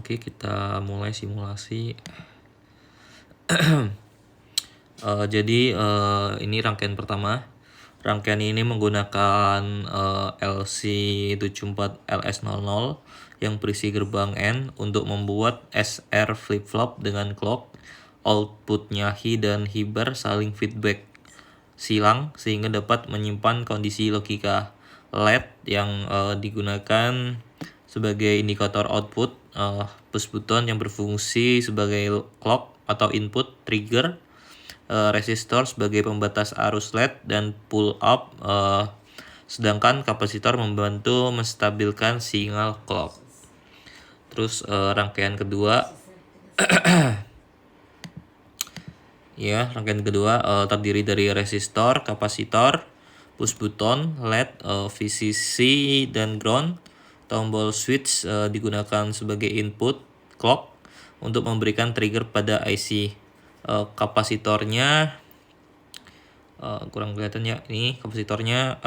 Oke, kita mulai simulasi. Ini rangkaian pertama. Rangkaian ini menggunakan LC74LS00 yang berisi gerbang N untuk membuat SR flip-flop dengan clock. Outputnya Hi dan Hi bar saling feedback silang sehingga dapat menyimpan kondisi logika. LED yang digunakan sebagai indikator output, push button yang berfungsi sebagai clock atau input trigger, resistor sebagai pembatas arus LED dan pull up, sedangkan kapasitor membantu menstabilkan sinyal clock. Terus rangkaian kedua rangkaian kedua terdiri dari resistor, kapasitor, push button, LED, VCC dan ground. Tombol switch digunakan sebagai input clock untuk memberikan trigger pada IC. Kapasitornya kurang kelihatan ya, ini kapasitornya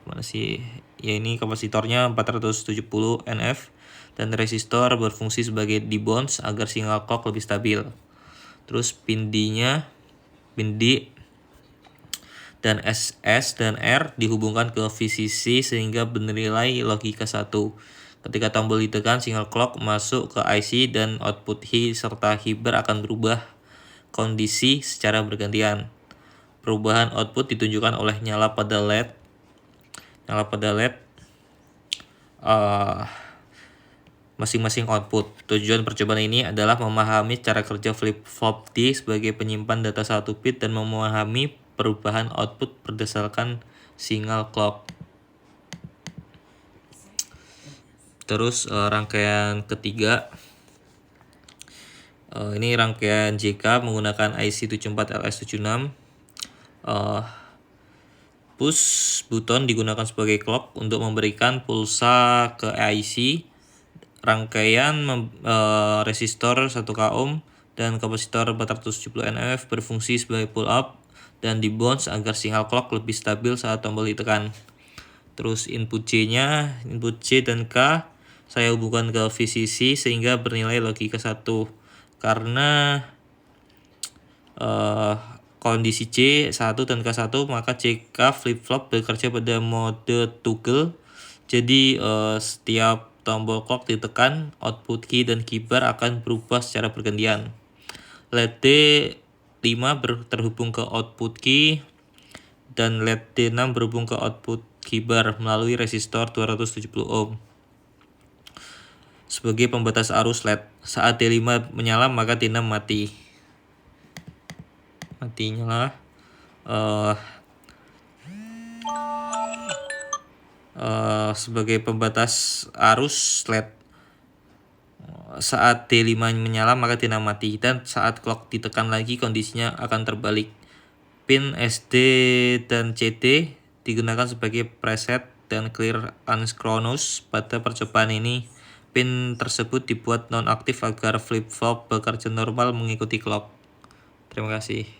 mana sih ya, ini kapasitornya 470 NF dan resistor berfungsi sebagai debounce agar sinyal clock lebih stabil. Terus pin D dan SS dan R dihubungkan ke VCC sehingga bernilai logika 1. Ketika tombol ditekan, sinyal clock masuk ke IC dan output Hi serta Hi bar akan berubah kondisi secara bergantian. Perubahan output ditunjukkan oleh nyala pada LED. Masing-masing output. Tujuan percobaan ini adalah memahami cara kerja flip-flop D sebagai penyimpan data 1 bit dan memahami perubahan output berdasarkan sinyal clock. Terus rangkaian ketiga, ini rangkaian JK menggunakan IC 74LS76. Push button digunakan sebagai clock untuk memberikan pulsa ke IC. Rangkaian resistor 1 ohm dan kapasitor 470 NF berfungsi sebagai pull up dan debounce agar sinyal clock lebih stabil saat tombol ditekan. Terus input C dan K saya hubungkan ke VCC sehingga bernilai logika 1. Karena kondisi C 1 dan K1, maka CK flip-flop bekerja pada mode toggle. Jadi setiap tombol clock ditekan, output Hi dan Hi bar akan berubah secara bergantian. LED D5 terhubung ke output Hi dan LED D6 berhubung ke output Hi bar melalui resistor 270 ohm. Sebagai pembatas arus LED, saat D5 menyala maka D6 mati. Nyala. Sebagai pembatas arus LED, saat D5 menyala maka D6 mati, dan saat clock ditekan lagi kondisinya akan terbalik. Pin SD dan CD digunakan sebagai preset dan clear asynchronous. Pada percobaan ini, pin tersebut dibuat non-aktif agar flip-flop bekerja normal mengikuti clock. Terima kasih.